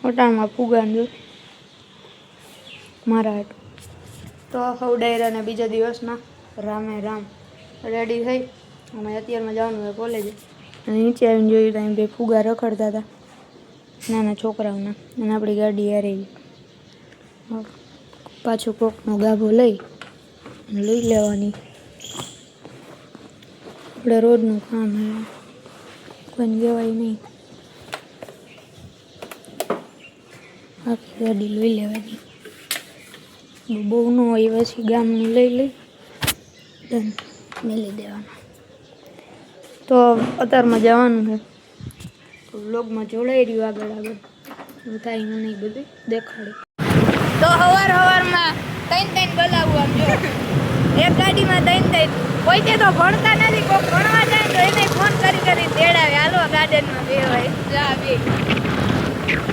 હોટાણમાં ફુગાન જો મારા હાટ તો હવ ડાયરાને બીજા દિવસના રામે રામ રેડી થઈ અમે અત્યારમાં જવાનું હોય કોલેજે અને નીચે આવીને જોયું તો એમ બે ફુગા રખડતા હતા નાના છોકરાઓના અને આપણી ગાડી હારી પાછું કોકનો ગાભો લઈ લેવાની આપણે રોજનું કામ હે કોઈને કહેવાય નહીં આખી ગાડી લઈ લેવાની બહુ ન હોય પછી ગામનું લઈ મેલી દેવાનું તો અત્યારમાં જવાનું છે વ્લોગમાં જોડાઈ રહ્યું આગળ થાય હું નહીં બધું દેખાડે તો સવારમાં ત્રણ બોલાવું આમ જો એક ગાડીમાં ત્રણ કોઈ કે તો ભણતા નથી કોઈ ભણવા જાય તો એને ફોન કરી તેડાવે હાલો ગાર્ડનમાં બે હોય જા બે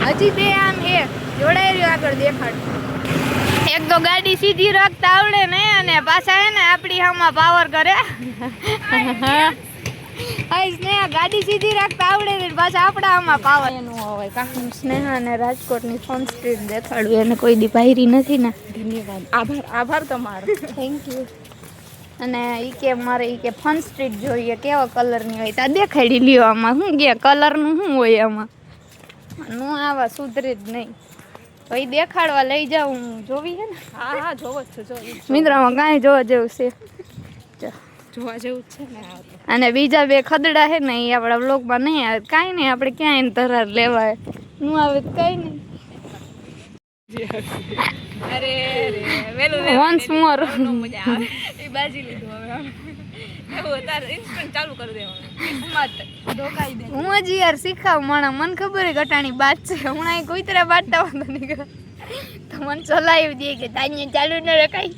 હજી બે આમ હે જોડાઈ રહ્યું આગળ દેખાડ એક તો ગાડી સીધી રાખતા આવડે ને અને પાછા હે ને આપણી હામાં પાવર કરે સ્નેહા ગાડી સીધી રાખતા આવડે ને પાછા આપણા આમાં પાવર એનું હોય કાકનું સ્નેહા અને રાજકોટની ફોન સ્ટ્રીટ દેખાડ્યું એને કોઈ દી પાયરી નથી ને ધન્યવાદ આભાર તમારો થેન્ક યુ અને ઈ કે મારે ઈ કે ફન સ્ટ્રીટ જોઈએ કેવા કલરની હોય ત્યાં દેખાડી લ્યો આમાં શું કે કલરનું શું હોય આમાં નું આવા સુધરે જ નહીં તો એ દેખાડવા લઈ જાઉં જોવી હે ને હા જોવો જ છો મિત્રમાં કાંઈ જોવા જેવું છે જોવા જેવું છે ને અને બીજા બે ખદડા છે ને એ આપણા બ્લોગમાં નહીં આવે કાંઈ નહીં આપણે ક્યાંય ધરાર લેવાય હું આવે તો કઈ નહીં અરે વન્સ મોર મજા આવે એ બાજી લીધું હવે એવું તારે ઇન્સ્ટન્ટ ચાલુ કરી દેવાનું હું હજી યાર શીખાવ માણા મને ખબર હે ઘટાણી બાત છે હમણાં કોઈ તરહ બાટતા વાંધો નહીં તો મને ચલાવી દે કે તાન્ય ચાલુ ન રખાય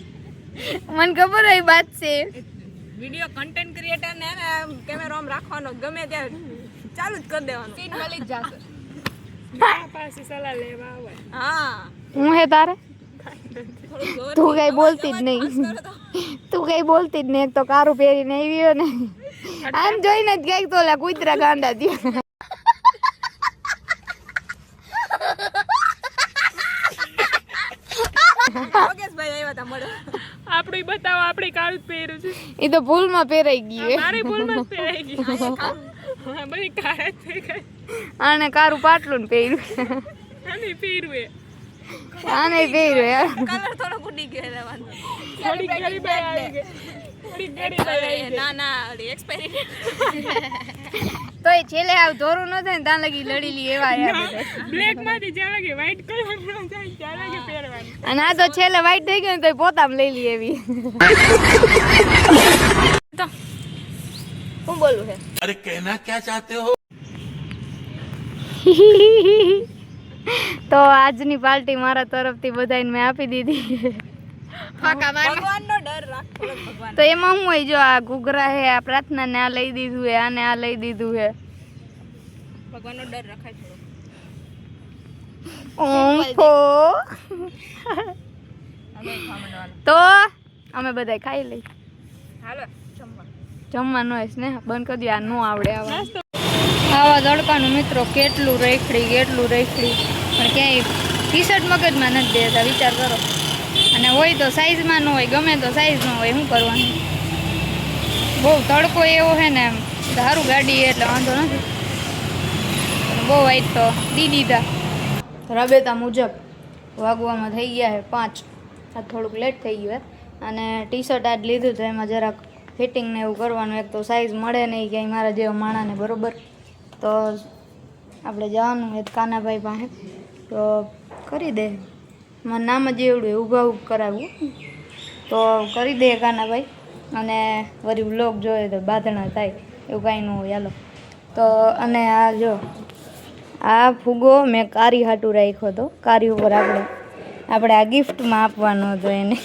મને ખબર હે બાત છે વિડિયો કન્ટેન્ટ ક્રિએટર ને કેમેરો આમ રાખવાનો ગમે ત્યાં ચાલુ જ કરી દેવાનું સીન મળી જ જશે પાસે સલાહ લેવા આવે હા હું હે તારે તું કઈ બોલતી જ નહીં તું કઈ બોલતી જ નહીં એક તો કારું પહેરીને આવ્યો ને આમ જોઈને જ કઈક તો ઓલા કૂતરા ગાંડા દે આપડે બતાવો આપણે કાળું પહેર્યું છે એ તો ભૂલમાં પહેરાઈ ગયું મારી ભૂલમાં પહેરાઈ ગયું બધી કાળા થઈ ગઈ આને કારું પાટલું પહેર્યું આને પહેર્યું આને પહેર્યું કલર થોડો ઉડી ગયો રહેવાનો થોડી ગરીબ આવી ગઈ થોડી ગરીબ આવી ના ના એક્સપાયરી તો એ છેલે આવ ધોરું ન થાય ને ત્યાં લગી લડી લી એવા આયા બ્લેક માંથી જ્યાં લગી વ્હાઈટ કલર નો જાય ત્યાં લગી પહેરવાનું અને આ તો છેલે વ્હાઈટ થઈ ગયો ને તો પોતામ લઈ લી એવી તો હું બોલું છે અરે કહેના ક્યાં ચાહતે હો તો આજની પાર્ટી મારા તરફથી બધાને મેં આપી દીધી ભગવાનનો ડર રાખો ભગવાન તો એમાં હું હોય જો આ ઘૂઘરા હે આ પ્રાર્થના ને આ લઈ દીધું હે આને આ લઈ દીધું હે ભગવાનનો ડર રખાય થોડો તો અમે બધા ખાઈ લઈ હાલો જમવાનું હોય ને બંધ કરી દે આ નો આવડે આવા તડકાનું મિત્રો કેટલું રેખડી પણ ક્યાંય ટી શર્ટ મગજમાં નથી દેતા વિચાર કરો અને હોય તો સાઈઝમાં ન હોય ગમે તો સાઈઝ ન હોય શું કરવાનું બહુ તડકો એવો છે ને સારું ગાડી એટલે વાંધો નથી બહુ વાઈટ તો દીધા રાબેતા મુજબ વાગવામાં થઈ ગયા છે 5 આ થોડુંક લેટ થઈ ગયું અને ટી શર્ટ આજ લીધું તો એમાં જરાક ફિટિંગ ને એવું કરવાનું એક તો સાઈઝ મળે નહીં ક્યાંય મારા જેવા માણાને બરોબર તો આપણે જવાનું છે કાનાભાઈ પાસે તો કરી દે મારું નામ જ એવડું ઊભા કરાવવું તો કરી દે કાનાભાઈ અને વળી વ્લોગ જોઈએ તો બાંધણા થાય એવું કાંઈ ન હોય હાલો તો અને આ જો આ ફૂગો મેં કારી હાટું રાખ્યો હતો કારી ઉપર આપણે આ ગિફ્ટમાં આપવાનો હતો એને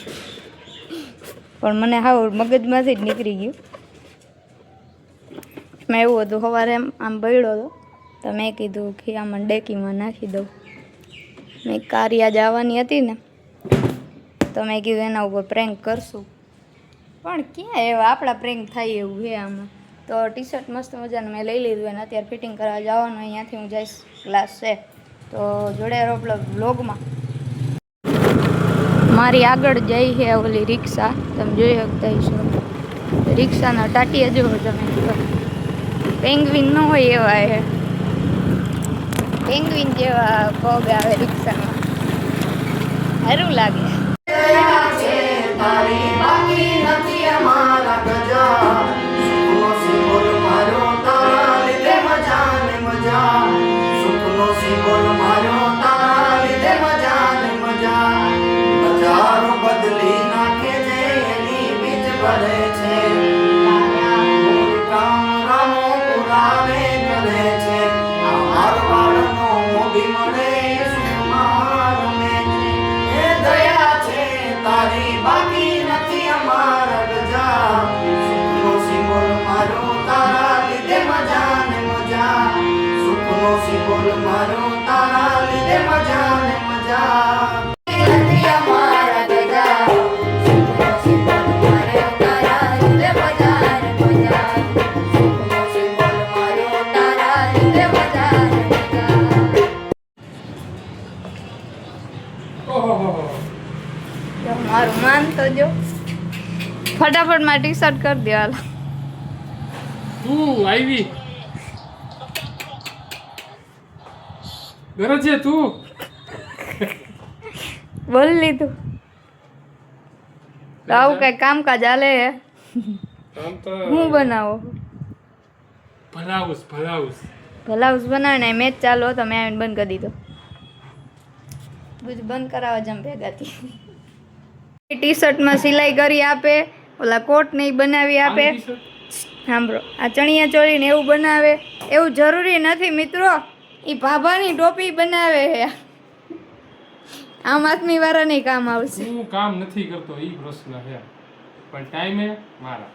પણ મને હાવ મગજમાંથી જ નીકળી ગયું મેં એવું હતું સવારે આમ બળ્યો હતો તો મેં કીધું કે આમાં ડેકીમાં નાખી દઉં મેં કારિયા જવાની હતી ને તો મેં કીધું એના ઉપર પ્રેન્ક કરશું પણ ક્યાં એવા આપણા પ્રેન્ક થાય એવું છે આમાં તો ટી શર્ટ મસ્ત મજાનું મેં લઈ લીધું અને અત્યારે ફિટિંગ કરવા જવાનું અહીંયાથી હું જઈશ ક્લાસ છે તો જોડે રહો વ્લોગમાં. મારી આગળ જઈ છે ઓલી રિક્ષા, તમે જોઈ શકતા હશો. રિક્ષાના ટાટિયા જુઓ તમે, પેંગ્વિન ન હોય એવા છે, પેંગ્વિન જેવા પગ આવે રિક્ષામાં, સારું લાગે. મારું માન તો જો ફટાફટ માં ટી શર્ટ કરી દે. હાલ તું આવી ઘરે છે તું? બોલ લીધું તો આવું કઈ કામકાજ હાલે હે? આમ તો હું બનાવો ભલાઉસ બનાવે ને મેચ ચાલુ હતો, મેં આવીને બંધ કરી દીધો. બધું બંધ કરાવવા જમ ભેગાથી. ટી શર્ટમાં સિલાઈ કરી આપે, ઓલા કોટ ને બનાવી આપે. સાંભળો, આ ચણિયા ચોળી ને એવું બનાવે, એવું જરૂરી નથી મિત્રો. એ ભાભાની ટોપી બનાવે છે, આમ આદમી વાળા નહીં કામ આવશે. હું કામ નથી કરતો એ પ્રશ્ન છે, પણ ટાઈમે મારા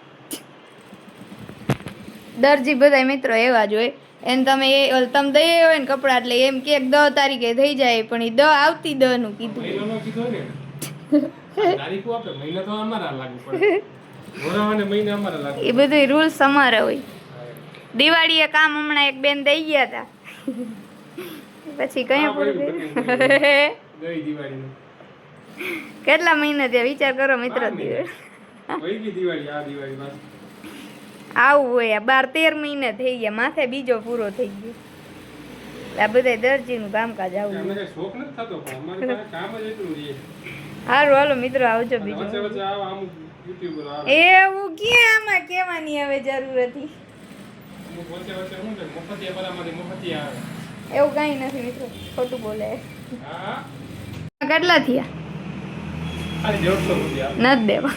દરજી બધા મિત્રો એવા જ હોય. એને તમે તમે દઈ હોય ને કપડા, એટલે એમ કે 10 તારીખે થઈ જાય, પણ એ 10 આવતી 10 નું કીધું. મહિનાનો કીધો ને તારીખો આપે, મહિના તો અમારા લાગુ પડે, મોરાવાને મહિના અમારા લાગુ. એ બધું રૂલ્સ અમારા હોય. દિવાળીએ કામ હમણાં એક બેન દઈ ગયા હતા, પછી કયા પૂરું ગઈ દિવાળી કેટલા મહિના થયા વિચાર કરો મિત્રો. દિવાળી આ દિવાળી આવું હોય, 12-13 મહિના થઈ ગયા, માથે બીજો પૂરો થઈ ગયો. આ બધા દરજીનું કામકાજ આવું. શોખ નથી થતો, પણ અમારે કામ જ એટલું છે. સારું હાલો મિત્રો, આવજો. બીજું એવું ક્યાં આમાં કહેવાની હવે જરૂર હતી? એવું કઈ નથી મિત્રો, ખોટું બોલે. કેટલા થયા? નથી દેવા.